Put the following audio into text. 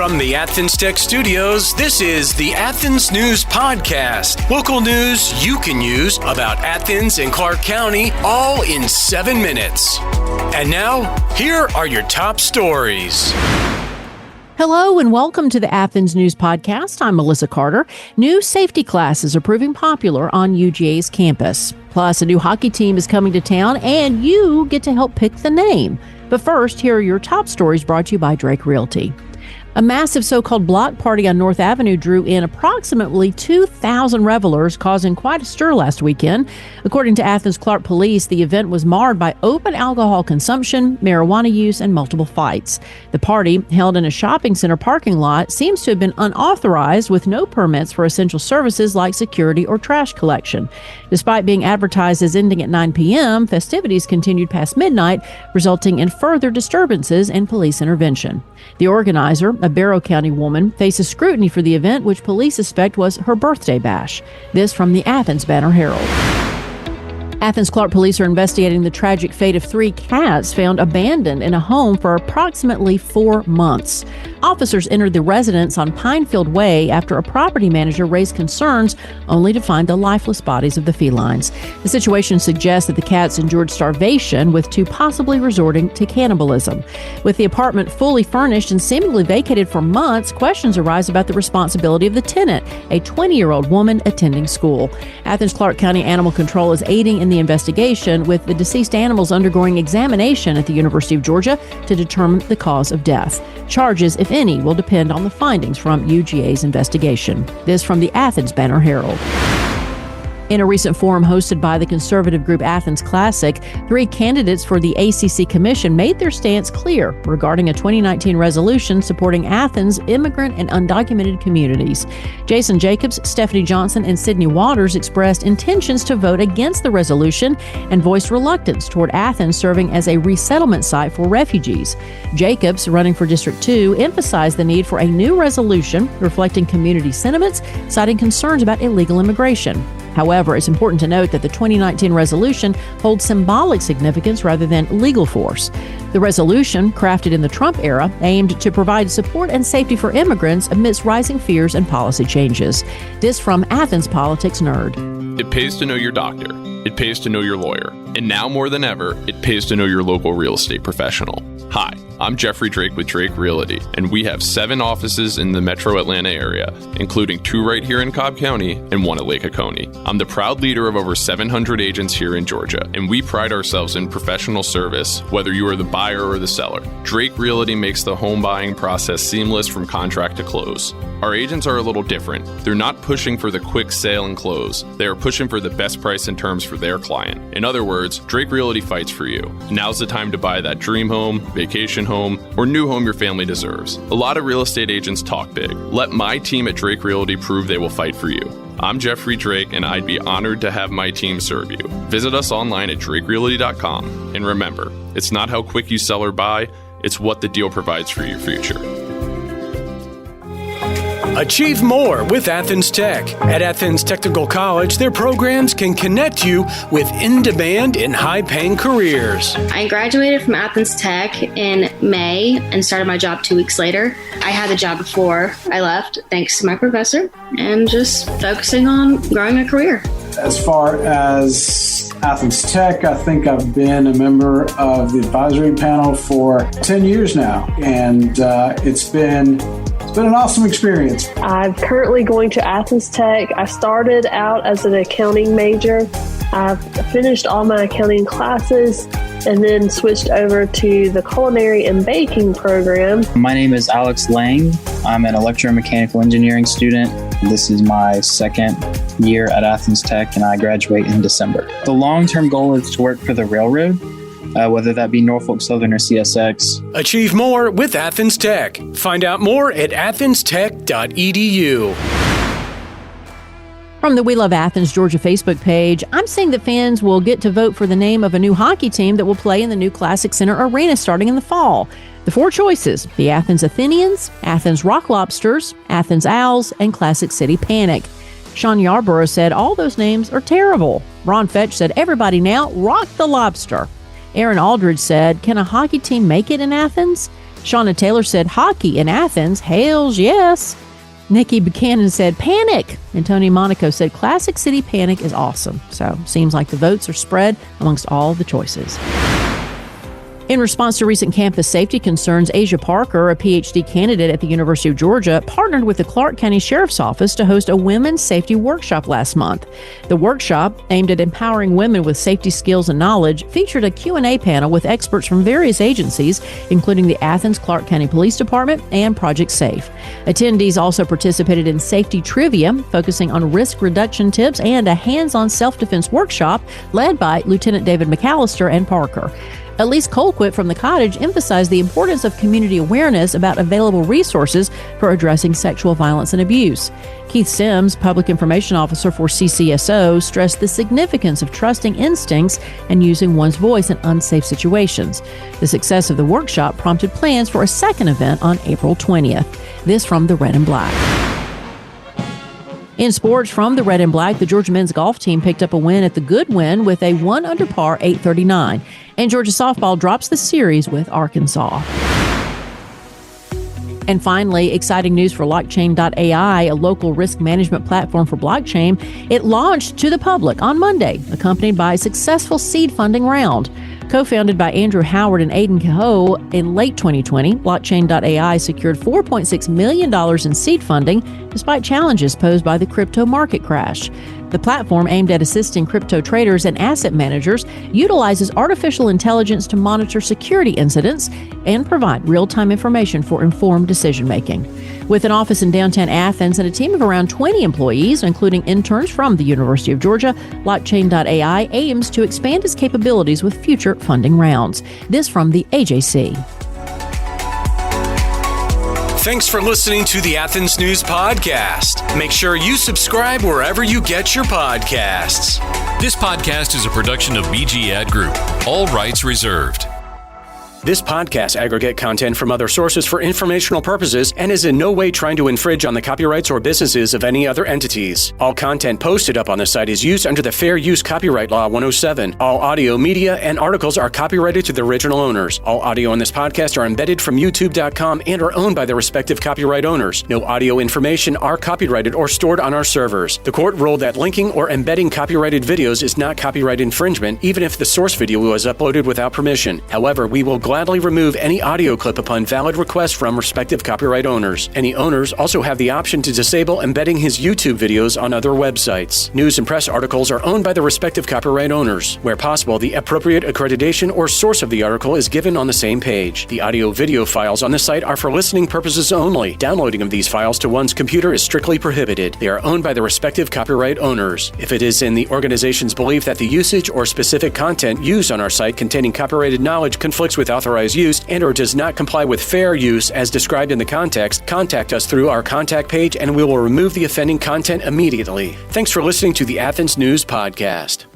From the Athens Tech Studios, this is the Athens News Podcast. Local news you can use about Athens and Clarke County, all in 7 minutes. And now, here are your top stories. Hello and welcome to the Athens News Podcast. I'm Melissa Carter. New safety classes are proving popular on UGA's campus. Plus, a new hockey team is coming to town and you get to help pick the name. But first, here are your top stories brought to you by Drake Realty. A massive so-called block party on North Avenue drew in approximately 2,000 revelers, causing quite a stir last weekend. According to Athens-Clarke police, the event was marred by open alcohol consumption, marijuana use, and multiple fights. The party, held in a shopping center parking lot, seems to have been unauthorized with no permits for essential services like security or trash collection. Despite being advertised as ending at 9 p.m., festivities continued past midnight, resulting in further disturbances and police intervention. The organizer, a Barrow County woman, faces scrutiny for the event, which police suspect was her birthday bash. This from the Athens Banner-Herald. Athens-Clarke police are investigating the tragic fate of 3 cats found abandoned in a home for approximately 4 months. Officers entered the residence on Pinefield Way after a property manager raised concerns, only to find the lifeless bodies of the felines. The situation suggests that the cats endured starvation, with 2 possibly resorting to cannibalism. With the apartment fully furnished and seemingly vacated for months, questions arise about the responsibility of the tenant, a 20-year-old woman attending school. Athens-Clarke County Animal Control is aiding in the investigation, with the deceased animals undergoing examination at the University of Georgia to determine the cause of death. Charges, if any, will depend on the findings from UGA's investigation. This from the Athens Banner-Herald. In a recent forum hosted by the conservative group Athens-Clarke, 3 candidates for the ACC Commission made their stance clear regarding a 2019 resolution supporting Athens' immigrant and undocumented communities. Jason Jacobs, Stephanie Johnson, and Sydney Waters expressed intentions to vote against the resolution and voiced reluctance toward Athens serving as a resettlement site for refugees. Jacobs, running for District 2, emphasized the need for a new resolution reflecting community sentiments, citing concerns about illegal immigration. However, it's important to note that the 2019 resolution holds symbolic significance rather than legal force. The resolution, crafted in the Trump era, aimed to provide support and safety for immigrants amidst rising fears and policy changes. This from Athens Politics Nerd. It pays to know your doctor. It pays to know your lawyer. And now more than ever, it pays to know your local real estate professional. Hi, I'm Jeffrey Drake with Drake Realty, and we have 7 offices in the metro Atlanta area, including 2 right here in Cobb County and 1 at Lake Oconee. I'm the proud leader of over 700 agents here in Georgia, and we pride ourselves in professional service, whether you are the buyer or the seller. Drake Realty makes the home buying process seamless from contract to close. Our agents are a little different. They're not pushing for the quick sale and close. They are pushing for the best price and terms for their client. In other words, Drake Realty fights for you. Now's the time to buy that dream home, vacation home, or new home your family deserves. A lot of real estate agents talk big. Let my team at Drake Realty prove they will fight for you. I'm Jeffrey Drake, and I'd be honored to have my team serve you. Visit us online at drakerealty.com. And remember, it's not how quick you sell or buy, it's what the deal provides for your future. Achieve more with Athens Tech. At Athens Technical College, their programs can connect you with in-demand and high-paying careers. I graduated from Athens Tech in May and started my job 2 weeks later. I had the job before I left, thanks to my professor, and just focusing on growing a career. As far as Athens Tech, I think I've been a member of the advisory panel for 10 years now, and it's been an awesome experience. I'm currently going to Athens Tech. I started out as an accounting major. I've finished all my accounting classes and then switched over to the culinary and baking program. My name is Alex Lang. I'm an electromechanical engineering student. This is my 2nd year at Athens Tech, and I graduate in December. The long-term goal is to work for the railroad, whether that be Norfolk Southern or CSX. Achieve more with Athens Tech. Find out more at athenstech.edu. From the We Love Athens Georgia Facebook page, I'm seeing that fans will get to vote for the name of a new hockey team that will play in the new Classic Center Arena starting in the fall. The 4 choices: the Athens Athenians, Athens Rock Lobsters, Athens Owls, and Classic City Panic. Sean Yarborough said all those names are terrible. Ron Fetch said everybody now rock the lobster. Aaron Aldridge said, can a hockey team make it in Athens? Shauna Taylor said, hockey in Athens, hails yes. Nikki Buchanan said, panic. And Tony Monaco said, classic city panic is awesome. So seems like the votes are spread amongst all the choices. In response to recent campus safety concerns, Asia Parker, a PhD candidate at the University of Georgia, partnered with the Clarke County Sheriff's Office to host a women's safety workshop last month. The workshop, aimed at empowering women with safety skills and knowledge, featured a Q&A panel with experts from various agencies, including the Athens-Clarke County Police Department and Project Safe. Attendees also participated in safety trivia, focusing on risk reduction tips, and a hands-on self-defense workshop led by Lieutenant David McAllister and Parker. Elise Colquitt from the Cottage emphasized the importance of community awareness about available resources for addressing sexual violence and abuse. Keith Sims, Public Information Officer for CCSO, stressed the significance of trusting instincts and using one's voice in unsafe situations. The success of the workshop prompted plans for a second event on April 20th. This from the Red and Black. In sports, from the Red and Black, the Georgia men's golf team picked up a win at the Goodwin with a 1 under par 839. And Georgia softball drops the series with Arkansas. And finally, exciting news for Lockchain.ai, a local risk management platform for blockchain. It launched to the public on Monday, accompanied by a successful seed funding round. Co-founded by Andrew Howard and Aidan Kehoe in late 2020, Lockchain.ai secured $4.6 million in seed funding despite challenges posed by the crypto market crash. The platform, aimed at assisting crypto traders and asset managers, utilizes artificial intelligence to monitor security incidents and provide real-time information for informed decision-making. With an office in downtown Athens and a team of around 20 employees, including interns from the University of Georgia, Lockchain.ai aims to expand its capabilities with future funding rounds. This from the AJC. Thanks for listening to the Athens News Podcast. Make sure you subscribe wherever you get your podcasts. This podcast is a production of BG Ad Group. All rights reserved. This podcast aggregate content from other sources for informational purposes and is in no way trying to infringe on the copyrights or businesses of any other entities. All content posted up on the site is used under the Fair Use Copyright Law 107. All audio, media, and articles are copyrighted to the original owners. All audio in this podcast are embedded from YouTube.com and are owned by their respective copyright owners. No audio information are copyrighted or stored on our servers. The court ruled that linking or embedding copyrighted videos is not copyright infringement, even if the source video was uploaded without permission. However, we will gladly remove any audio clip upon valid request from respective copyright owners. Any owners also have the option to disable embedding his YouTube videos on other websites. News and press articles are owned by the respective copyright owners. Where possible, the appropriate accreditation or source of the article is given on the same page. The audio-video files on the site are for listening purposes only. Downloading of these files to one's computer is strictly prohibited. They are owned by the respective copyright owners. If it is in the organization's belief that the usage or specific content used on our site containing copyrighted knowledge conflicts with authorized use and or does not comply with fair use as described in the context, contact us through our contact page and we will remove the offending content immediately. Thanks for listening to the Athens News Podcast.